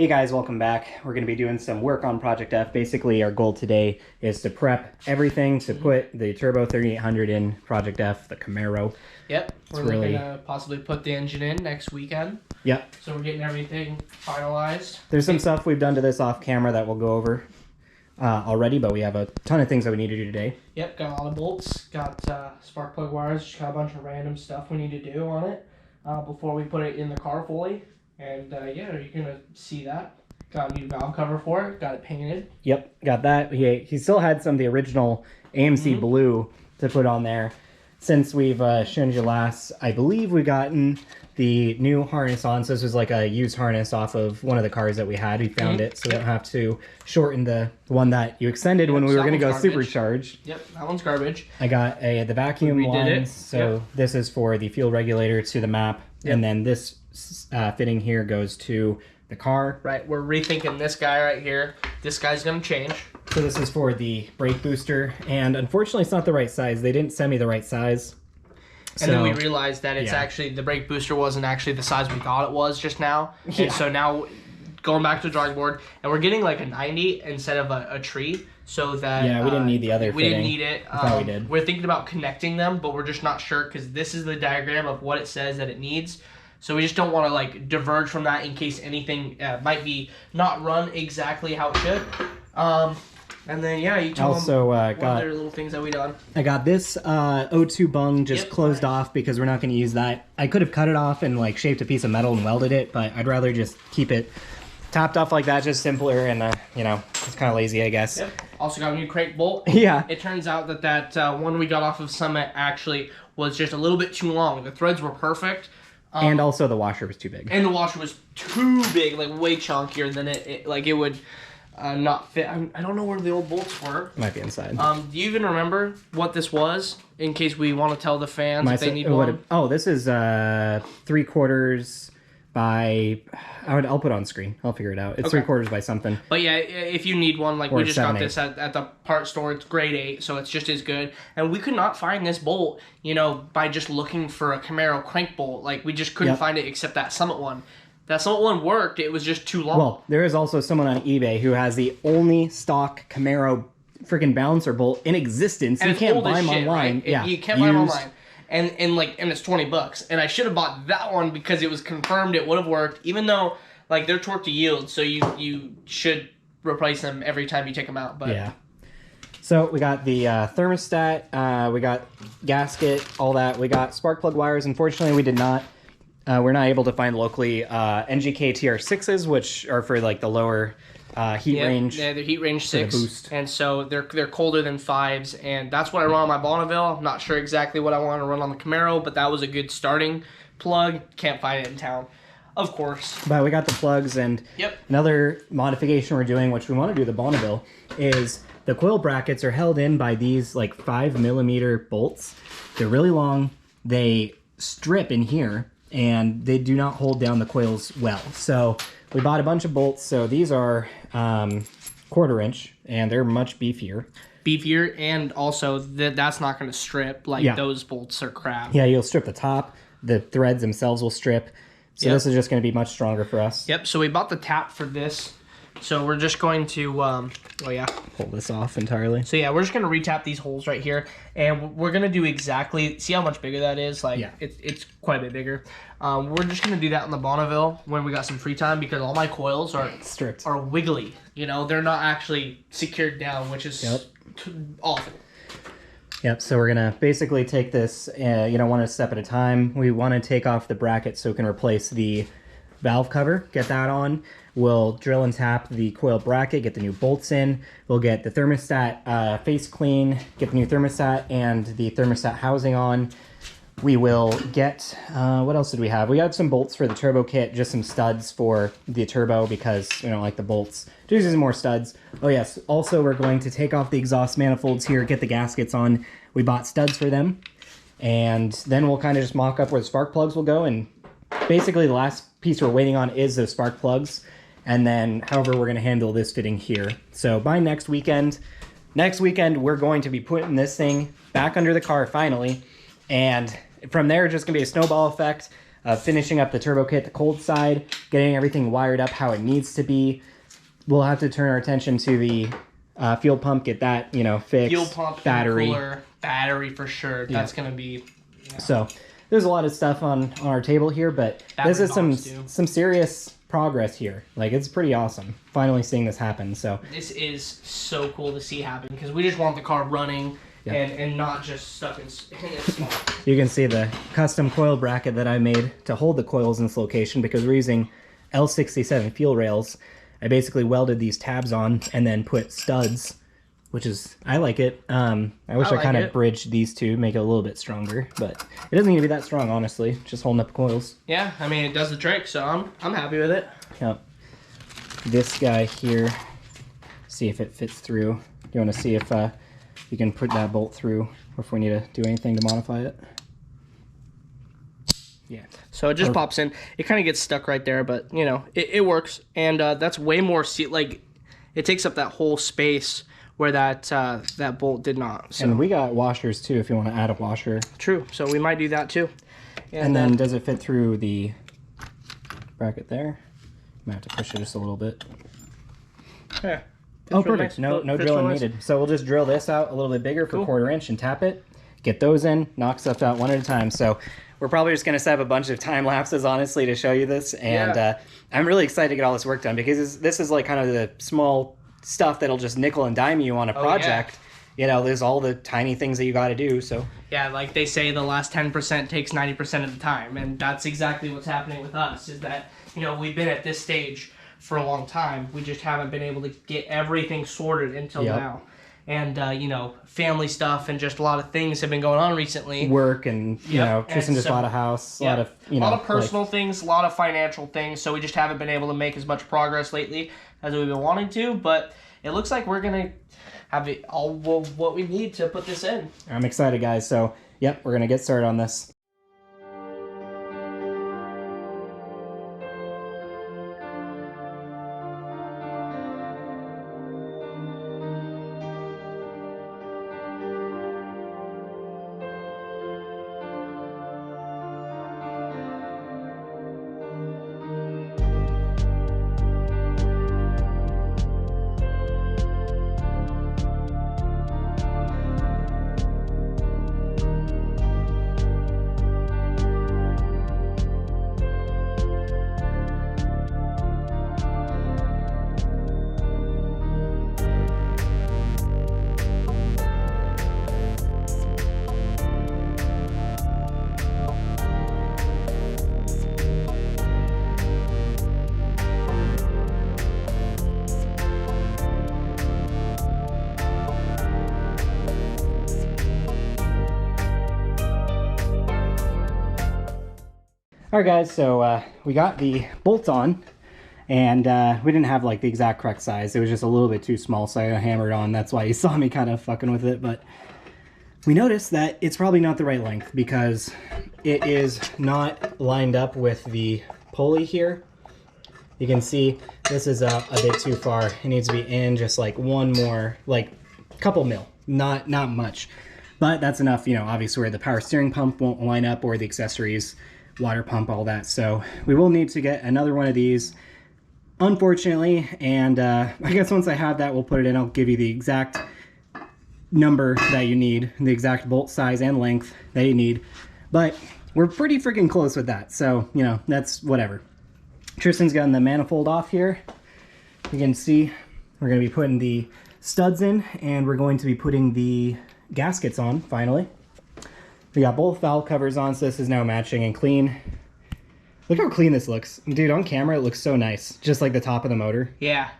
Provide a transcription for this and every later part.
Hey guys, welcome back. We're going to be doing some work on Project F. Basically, our goal today is to prep everything to put the Turbo 3800 in Project F, the Camaro. Yep, we're looking to possibly put the engine in next weekend. Yep. So we're getting everything finalized. There's some stuff we've done to this off camera that we'll go over already, but we have a ton of things that we need to do today. Yep, got a lot of bolts, got spark plug wires, just got a bunch of random stuff we need to do on it before we put it in the car fully. And yeah, you're going to see that. Got a new valve cover for it, got it painted. Yep, got that. He still had some of the original AMC blue to put on there. Since we've shown you last, I believe we've gotten the new harness on. So this was like a used harness off of one of the cars that we had. We found it, so we don't have to shorten the one that you extended when we were going to go supercharged. Yep, that one's garbage. I got the vacuum lines. So this is for the fuel regulator to the map. Yep. And then this fitting here goes to the car. Right, we're rethinking this guy right here. This guy's going to change. So this is for the brake booster, and unfortunately it's not the right size. They didn't send me the right size. And then we realized that it's actually, the brake booster wasn't actually the size we thought it was just now. Yeah. And so now, going back to the drawing board, and we're getting like a 90 instead of a tree, so that... Yeah, we didn't need the other We didn't need it. I thought we did. We're thinking about connecting them, but we're just not sure, because this is the diagram of what it says that it needs. So we just don't want to like diverge from that in case anything might be not run exactly how it should. And then yeah, you tell them what other little things that we done. I got this O2 bung just closed off because we're not going to use that. I could have cut it off and like shaped a piece of metal and welded it, but I'd rather just keep it topped off like that, just simpler, and you know, it's kind of lazy, I guess. Yep. Also got a new crank bolt. Yeah. It turns out that one we got off of Summit actually was just a little bit too long. The threads were perfect. And also the washer was too big. And the washer was too big, like way chunkier than it would not fit. I don't know where the old bolts were. Might be inside. Do you even remember what this was? In case we want to tell the fans if they need one. Oh, this is 3/4 by... I'll put it on screen. I'll figure it out. It's 3/4 by something. But yeah, if you need one, like we just got 7/8. this at the part store. It's grade 8, so it's just as good. And we could not find this bolt, you know, by just looking for a Camaro crank bolt. Like we just couldn't find it except that Summit one. That Summit one worked. It was just too long. Well, there is also someone on eBay who has the only stock Camaro freaking balancer bolt in existence. And you can't buy them online. Right? Yeah, you can't buy them online. And it's $20. And I should have bought that one because it was confirmed it would have worked, even though like they're torque to yield, so you should replace them every time you take them out. But yeah. So we got the thermostat, we got gasket, all that. We got spark plug wires. Unfortunately, we did not. We're not able to find locally NGK TR6s, which are for like the lower heat range. Yeah, they're heat range 6, and so they're colder than 5s, and that's what I run on my Bonneville. I'm not sure exactly what I want to run on the Camaro, but that was a good starting plug. Can't find it in town, of course. But we got the plugs, and another modification we're doing, which we want to do the Bonneville, is the coil brackets are held in by these like 5mm bolts. They're really long. They strip in here, and they do not hold down the coils well. So we bought a bunch of bolts. So these are 1/4 inch, and they're much beefier. And also that's not going to strip. Like those bolts are crap. Yeah, you'll strip the top. The threads themselves will strip. So this is just going to be much stronger for us. Yep, so we bought the tap for this. So we're just going to, pull this off entirely. So yeah, we're just going to retap these holes right here. And we're going to do exactly, see how much bigger that is? Like, it's quite a bit bigger. We're just going to do that in the Bonneville when we got some free time, because all my coils are stripped, are wiggly. You know, they're not actually secured down, which is awful. Yep, so we're going to basically take this, one step at a time. We want to take off the bracket so we can replace the valve cover, get that on. We'll drill and tap the coil bracket, get the new bolts in. We'll get the thermostat face clean, get the new thermostat and the thermostat housing on. We will get, what else did we have? We got some bolts for the turbo kit, just some studs for the turbo because we don't like the bolts. Just using more studs. Oh yes, also we're going to take off the exhaust manifolds here, get the gaskets on. We bought studs for them. And then we'll kind of just mock up where the spark plugs will go. And basically the last piece we're waiting on is those spark plugs. And then, however, we're going to handle this fitting here. So by next weekend, we're going to be putting this thing back under the car finally. And from there, just going to be a snowball effect. finishing up the turbo kit, the cold side, getting everything wired up how it needs to be. We'll have to turn our attention to the fuel pump, get that, you know, fixed. Fuel pump, battery. cooler, battery for sure. That's going to be... Yeah. So there's a lot of stuff on our table here, but Battery this is box, some serious progress here. Like, it's pretty awesome finally seeing this happen. So this is so cool to see happen because we just want the car running and not just stuck in a small. you can see the custom coil bracket that I made to hold the coils in this location because we're using L67 fuel rails. I basically welded these tabs on and then put studs, which is, I like it. I wish I kind of bridged these two, make it a little bit stronger, but it doesn't need to be that strong, honestly. Just holding up the coils. Yeah, I mean, it does the trick, so I'm happy with it. Yep. This guy here, see if it fits through. You want to see if you can put that bolt through or if we need to do anything to modify it. Yeah. So it just pops in. It kind of gets stuck right there, but, you know, it works. And that's way more, like, it takes up that whole space where that bolt did not. So. And we got washers, too, if you want to add a washer. True. So we might do that, too. And then does it fit through the bracket there? Might have to push it just a little bit. Yeah. Oh, perfect. No drilling needed. So we'll just drill this out a little bit bigger for 1/4 inch and tap it. Get those in, knock stuff out one at a time. So we're probably just going to set up a bunch of time lapses, honestly, to show you this. And I'm really excited to get all this work done because this is like kind of the small stuff that'll just nickel and dime you on a project. You know, there's all the tiny things that you got to do. So yeah, like they say, the last 10% takes 90% of the time. And that's exactly what's happening with us is that, you know, we've been at this stage for a long time. We just haven't been able to get everything sorted until now. And, you know, family stuff and just a lot of things have been going on recently. Work and, you know, Tristan just bought a house. A lot of, you know. A lot of personal things, a lot of financial things. So we just haven't been able to make as much progress lately as we've been wanting to. But it looks like we're going to have it all what we need to put this in. I'm excited, guys. So, yep, we're going to get started on this. All right, guys, so we got the bolts on, and we didn't have like the exact correct size. It was just a little bit too small, so I hammered on. That's why you saw me kind of fucking with it, but we noticed that it's probably not the right length because it is not lined up with the pulley here. You can see this is a bit too far. It needs to be in just like one more, like couple mil, not much. But that's enough, you know, obviously where the power steering pump won't line up or the accessories, water pump, all that. So we will need to get another one of these, unfortunately. And I guess once I have that, we'll put it in. I'll give you the exact number that you need, the exact bolt size and length that you need. But we're pretty freaking close with that. So, you know, that's whatever. Tristan's gotten the manifold off here. You can see we're going to be putting the studs in, and we're going to be putting the gaskets on finally. We got both valve covers on, so this is now matching and clean. Look how clean this looks. Dude, on camera it looks so nice. Just like the top of the motor. Yeah.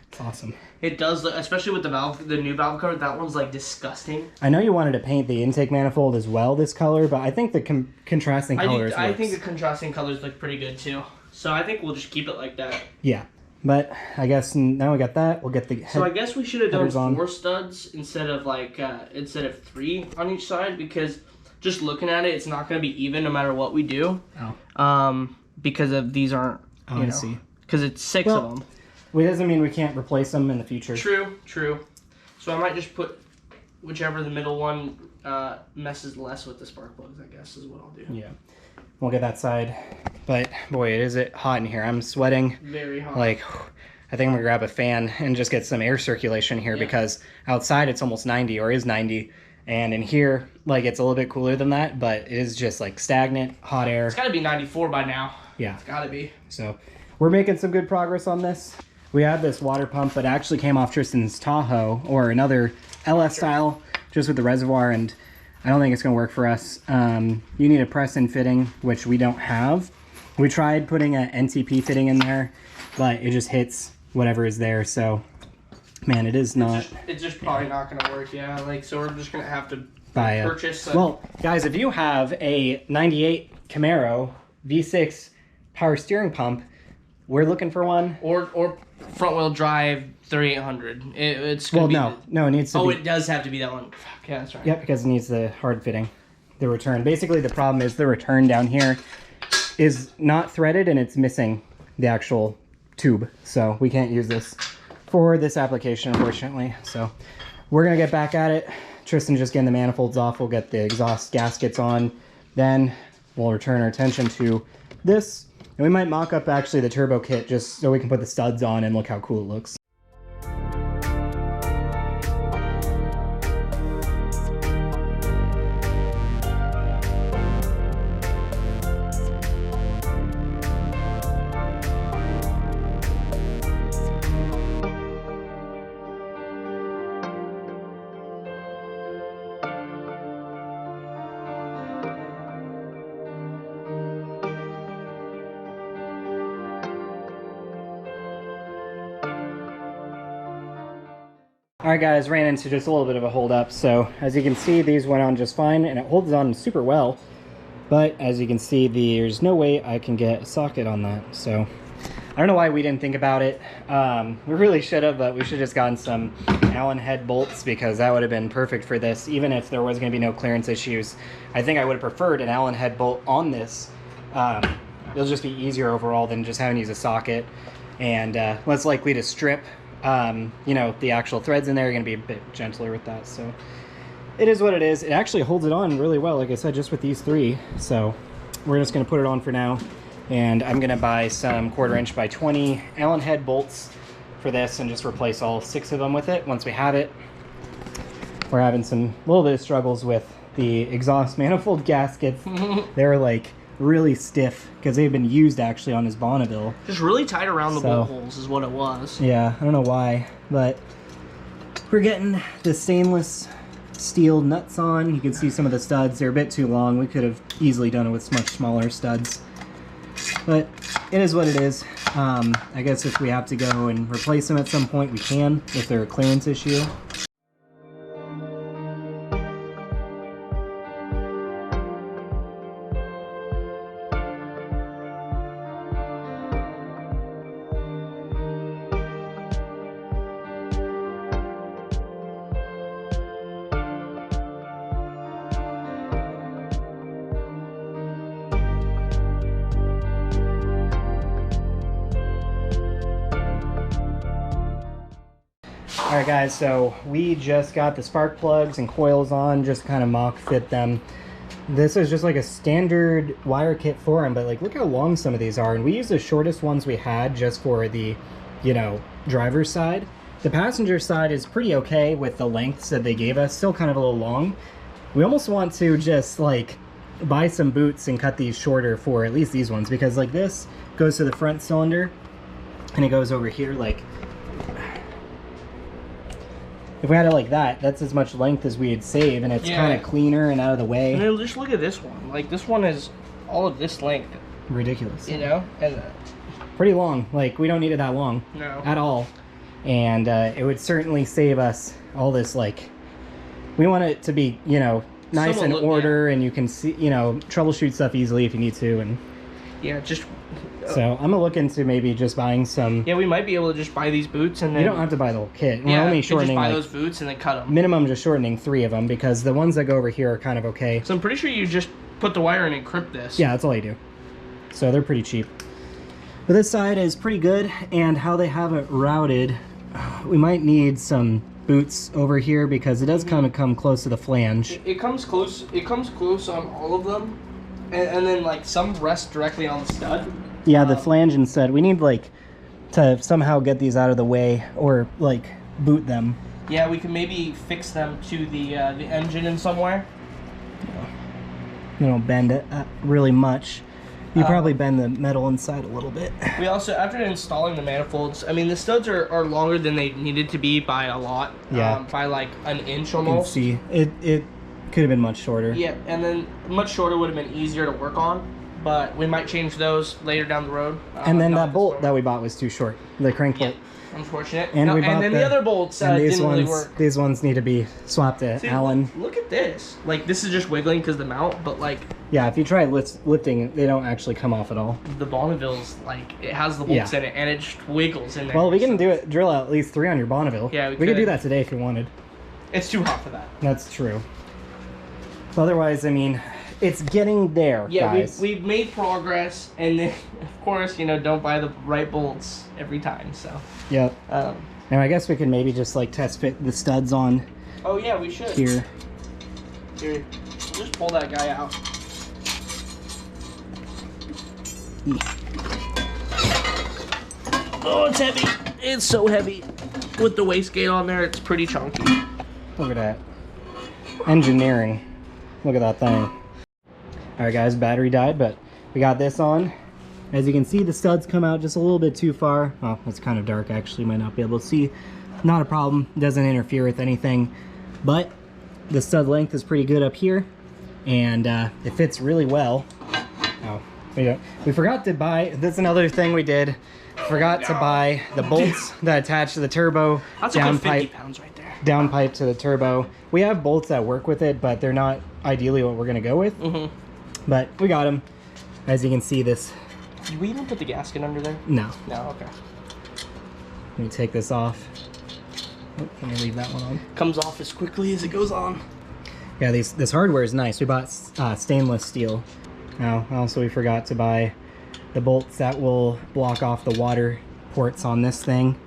It's awesome. It does, especially with the new valve cover. That one's like disgusting. I know you wanted to paint the intake manifold as well this color, but I think the contrasting colors I think the contrasting colors look pretty good too. So I think we'll just keep it like that. Yeah. But I guess now we got that. We'll get the So I guess we should have done 4 on. studs instead of 3 on each side, because just looking at it, it's not going to be even no matter what we do. Oh. Because of these aren't. Oh, I see. Because it's 6 of them. It doesn't mean we can't replace them in the future. True. So I might just put whichever the middle one messes less with the spark plugs, I guess, is what I'll do. Yeah. We'll get that side. But boy, it is hot in here. I'm sweating. Very hot. Like, I think I'm gonna grab a fan and just get some air circulation here because outside it's almost 90 or is 90. And in here, like, it's a little bit cooler than that, but it is just like stagnant, hot air. It's gotta be 94 by now. Yeah. It's gotta be. So we're making some good progress on this. We had this water pump, but it actually came off Tristan's Tahoe or another LS style, just with the reservoir, and I don't think it's gonna work for us. You need a press-in fitting, which we don't have. We tried putting an NTP fitting in there, but it just hits whatever is there, so man, it is not. It's just probably not gonna work, yeah. Like, so we're just gonna have to Buy purchase. Well, guys, if you have a 98 Camaro V6 power steering pump, we're looking for one. Or front wheel drive 3800. It's gonna be no, it needs to be. Oh, it does have to be that one. Fuck, yeah, that's right. Yep, because it needs the hard fitting, the return. Basically, the problem is the return down here is not threaded and it's missing the actual tube. So we can't use this for this application, unfortunately. So we're gonna get back at it. Tristan's just getting the manifolds off. We'll get the exhaust gaskets on. Then we'll return our attention to this. And we might mock up actually the turbo kit just so we can put the studs on and look how cool it looks. Alright guys, ran into just a little bit of a hold up. So as you can see, these went on just fine and it holds on super well. But as you can see, there's no way I can get a socket on that. So I don't know why we didn't think about it. We really should have, but we should have just gotten some Allen head bolts because that would have been perfect for this. Even if there was going to be no clearance issues, I think I would have preferred an Allen head bolt on this. It'll just be easier overall than just having to use a socket. And less likely to strip. You know, the actual threads in there are going to be a bit gentler with that, so it is what it is. It actually holds it on really well, like I said, just with these three. So we're just going to put it on for now, and I'm going to buy some 1/4 inch by 20 Allen head bolts for this and just replace all 6 of them with it once we have it. We're having some little bit of struggles with the exhaust manifold gaskets. They're like really stiff because they've been used actually on his Bonneville. Just really tight around the bolt holes is what it was. Yeah, I don't know why, but we're getting the stainless steel nuts on. You can see some of the studs, they're a bit too long. We could have easily done it with much smaller studs, but it is what it is. I guess if we have to go and replace them at some point, we can, if they're a clearance issue. Alright guys, so we just got the spark plugs and coils on, just kind of mock fit them. This is just like a standard wire kit for them, but like look how long some of these are, and we used the shortest ones we had just for the, you know, driver's side. The passenger side is pretty okay with the lengths that they gave us, still kind of a little long. We almost want to just like buy some boots and cut these shorter for at least these ones, because like this goes to the front cylinder and it goes over here. Like if we had it like that, that's as much length as we'd save, and it's kind of cleaner and out of the way. And then just look at this one. Like, this one is all of this length. Ridiculous. You know? And pretty long. Like, we don't need it that long. No. At all. And it would certainly save us all this, like... We want it to be, you know, nice and order, and you can see, you know, troubleshoot stuff easily if you need to, and... Yeah, just... So I'm gonna look into maybe just buying some. Yeah, we might be able to just buy these boots and then. You don't have to buy the whole kit. We're yeah, only shortening. Just buy like, those boots and then cut them. Minimum, just shortening 3 of them because the ones that go over here are kind of okay. So I'm pretty sure you just put the wire in and crimp this. Yeah, that's all you do. So they're pretty cheap. But this side is pretty good, and how they have it routed, we might need some boots over here because it does kind of come close to the flange. It comes close. It comes close on all of them, and then like some rest directly on the stud. Yeah, the flange and stud. We need like to somehow get these out of the way or like boot them. Yeah, we can maybe fix them to the engine in somewhere. You don't bend it really much. You probably bend the metal inside a little bit. We also, after installing the manifolds, I mean, the studs are longer than they needed to be by a lot. Yeah. By like an inch You can almost. see it could have been much shorter. Yeah, and then much shorter would have been easier to work on, but we might change those later down the road. And then not that this bolt moment. that we bought was too short. The crank bolt. Yeah, unfortunate. And No, we bought and then the other bolts and these didn't ones, really work. These ones need to be swapped to See, Allen. Look at this. Like, this is just wiggling because the mount, but like Yeah, if you try lifting, they don't actually come off at all. the Bonneville's, like, it has the bolts in it and it just wiggles in there. Well, we can drill out at least 3 on your Bonneville. Yeah, we could could. do that today if you wanted. It's too hot for that. That's true. Otherwise, I mean, it's getting there, Yeah, guys. we've made progress, and then, of course, you know, don't buy the right bolts every time, so. Yep. Um, And I guess we could maybe just like test fit the studs on oh, yeah, we should. here. Here, just pull that guy out. Oh, it's heavy. It's so heavy. With the wastegate on there, it's pretty chunky. Look at that. Engineering. Look at that thing. Alright guys, battery died, but we got this on. As you can see, the studs come out just a little bit too far. Oh, it's kind of dark actually, might not be able to see. Not a problem, doesn't interfere with anything. But the stud length is pretty good up here. And it fits really well. Oh, we forgot to buy, that's another thing we did. Forgot to buy the bolts that attach to the turbo. That's a good 50 pounds right there. Downpipe to the turbo. We have bolts that work with it, but they're not ideally what we're gonna go with. Mm-hmm. But we got them. As you can see, this. Did we even put the gasket under there? No. No, okay. Let me take this off. Oh, let me leave that one on. Comes off as quickly as it goes on. Yeah, this hardware is nice. We bought stainless steel. Now, also we forgot to buy the bolts that will block off the water ports on this thing.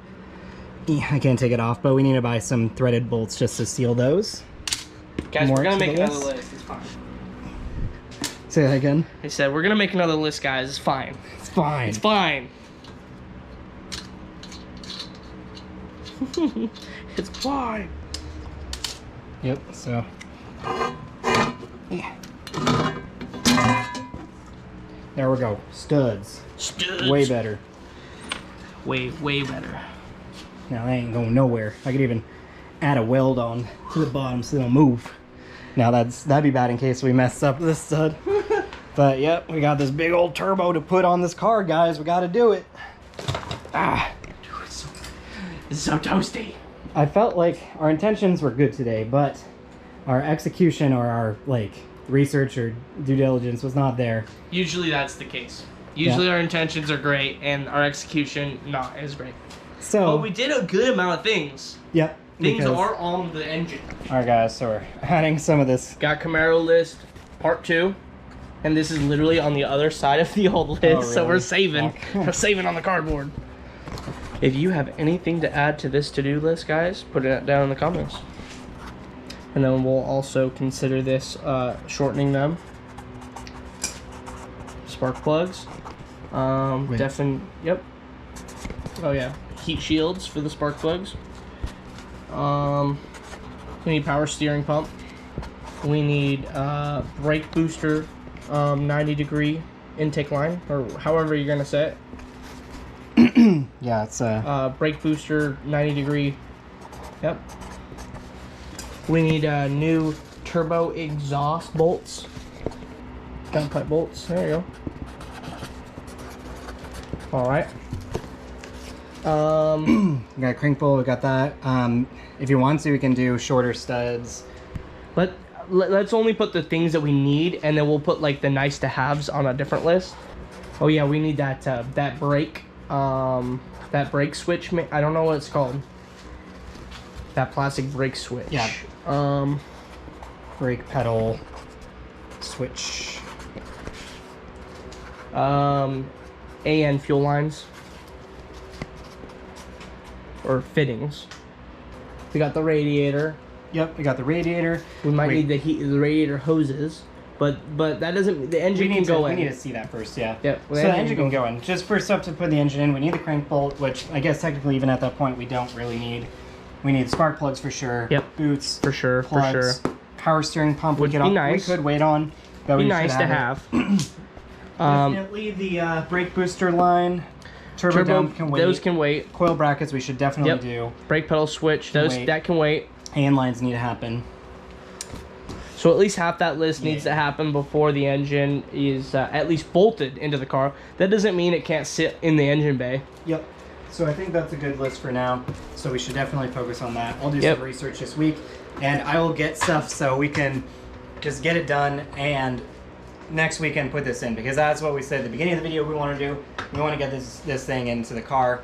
Yeah, I can't take it off, but we need to buy some threaded bolts just to seal those. Guys, More we're gonna to make the another list. list. It's fine. Say that again. I said we're gonna make another list, guys. It's fine. It's fine. It's fine. It's fine. Yep, so. Yeah. There we go. Studs. Studs. Way better. Way better. Now they ain't going nowhere. I could even add a weld on to the bottom so they don't move. Now that'd be bad in case we mess up this stud. But yep, we got this big old turbo to put on this car, guys. We gotta do it. Ah. Dude, it's so toasty. I felt like our intentions were good today, but our execution or our like research or due diligence was not there. Usually that's the case. Usually our intentions are great and our execution not as great. So But we did a good amount of things. yep. Things because- are on the engine. Alright guys, so we're adding some of this. Got Camaro list part 2. And this is literally on the other side of the old list, Oh, so we're really? saving. Fuck. We're saving on the cardboard. If you have anything to add to this to-do list, guys, put it down in the comments. And then we'll also consider this shortening them. Spark plugs. Wait. Yep. Oh yeah, heat shields for the spark plugs. We need power steering pump. We need brake booster, 90-degree intake line, or however you're gonna set it. Yeah, it's Brake booster, 90-degree. Yep. We need new turbo exhaust bolts. Downpipe bolts. There you go. All right. we got a crank bolt, we got that. If you want to, we can do shorter studs. Let's only put the things that we need, and then we'll put like the nice to haves on a different list. Oh yeah, we need that that brake switch. I don't know what it's called. That plastic brake switch. Yeah. Brake pedal switch. AN fuel lines or fittings. We got the radiator. Yep, we got the radiator. We might need the radiator hoses, but that doesn't. The engine can go in. We need to see that first, yeah. Yep. So the engine can go in. Just first up to put the engine in, we need the crank bolt, which I guess technically even at that point we don't really need. We need spark plugs for sure. Yep. Boots. For sure. Plugs, For sure. Power steering pump. Would be nice. We could wait on. But Be we nice should to have. Definitely the brake booster line. Turbo dump can wait. Those can wait. Coil brackets we should definitely do. Brake pedal switch. That can wait. Hand lines need to happen. So at least half that list needs to happen before the engine is at least bolted into the car. That doesn't mean it can't sit in the engine bay. Yep. So I think that's a good list for now. So we should definitely focus on that. I'll do some research this week, and I will get stuff so we can just get it done and next weekend put this in, because that's what we said at the beginning of the video we want to do. We want to get this thing into the car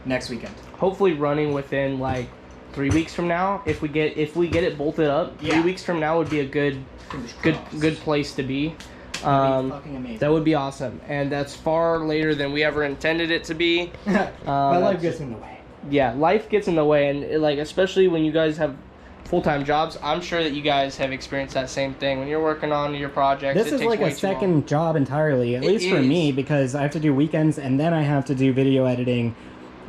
next weekend. Hopefully running within like 3 weeks from now. If we get it bolted up, 3 weeks from now would be a good place to be. Fucking amazing. That would be awesome, and that's far later than we ever intended it to be. But life gets in the way. Yeah, life gets in the way, and like especially when you guys have full-time jobs, I'm sure that you guys have experienced that same thing when you're working on your projects. This is like a second job entirely, at least for me, because I have to do weekends and then I have to do video editing,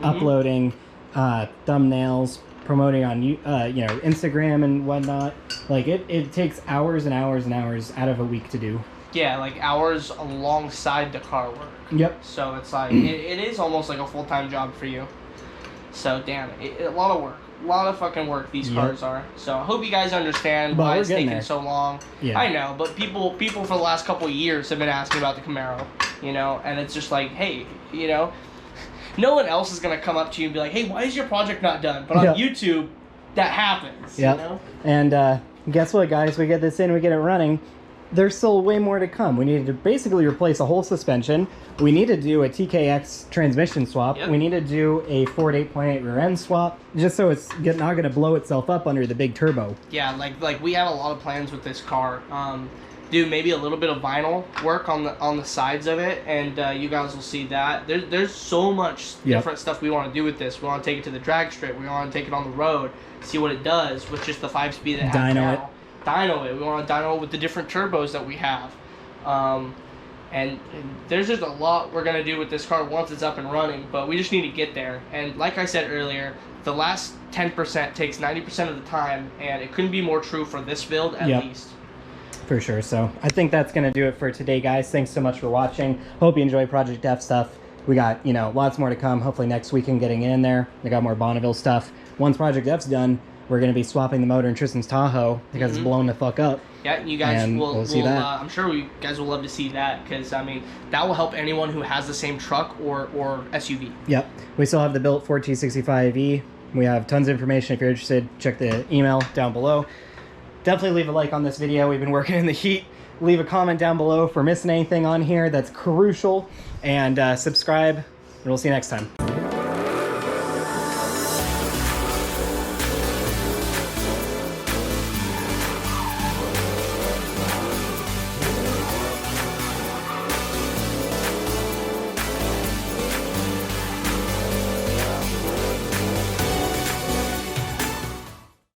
uploading, thumbnails, promoting on Instagram and whatnot. Like it takes hours and hours and hours out of a week to do. Yeah, like hours alongside the car work. Yep. So it's like it is almost like a full-time job for you. So damn, a lot of work. A lot of fucking work these cars are. So I hope you guys understand why it's taking so long. Yeah. I know, but people for the last couple of years have been asking about the Camaro, and it's just like, hey, no one else is gonna come up to you and be like, hey, why is your project not done? But on YouTube, that happens. Yeah. And guess what, guys? We get this in, we get it running. There's still way more to come. We need to basically replace a whole suspension. We need to do a TKX transmission swap. Yep. We need to do a Ford 8.8 rear end swap, just so it's not going to blow itself up under the big turbo. Yeah, like we have a lot of plans with this car. Do maybe a little bit of vinyl work on the sides of it, and you guys will see that. There's so much different stuff we want to do with this. We want to take it to the drag strip. We want to take it on the road, see what it does with just the 5-speed that it has now. Dyno it. We want to dyno it with the different turbos that we have. And there's just a lot we're going to do with this car once it's up and running, but we just need to get there. And like I said earlier, the last 10% takes 90% of the time, and it couldn't be more true for this build at least. For sure. So I think that's going to do it for today, guys. Thanks so much for watching. Hope you enjoy Project F stuff. We got, lots more to come. Hopefully next weekend getting in there. We got more Bonneville stuff. Once Project F's done, we're going to be swapping the motor in Tristan's Tahoe because it's blown the fuck up. Yeah, you guys will see that. I'm sure you guys will love to see that, because, I mean, that will help anyone who has the same truck or SUV. Yep. We still have the built Ford T65E. We have tons of information. If you're interested, check the email down below. Definitely leave a like on this video. We've been working in the heat. Leave a comment down below if we're missing anything on here that's crucial. And subscribe, and we'll see you next time.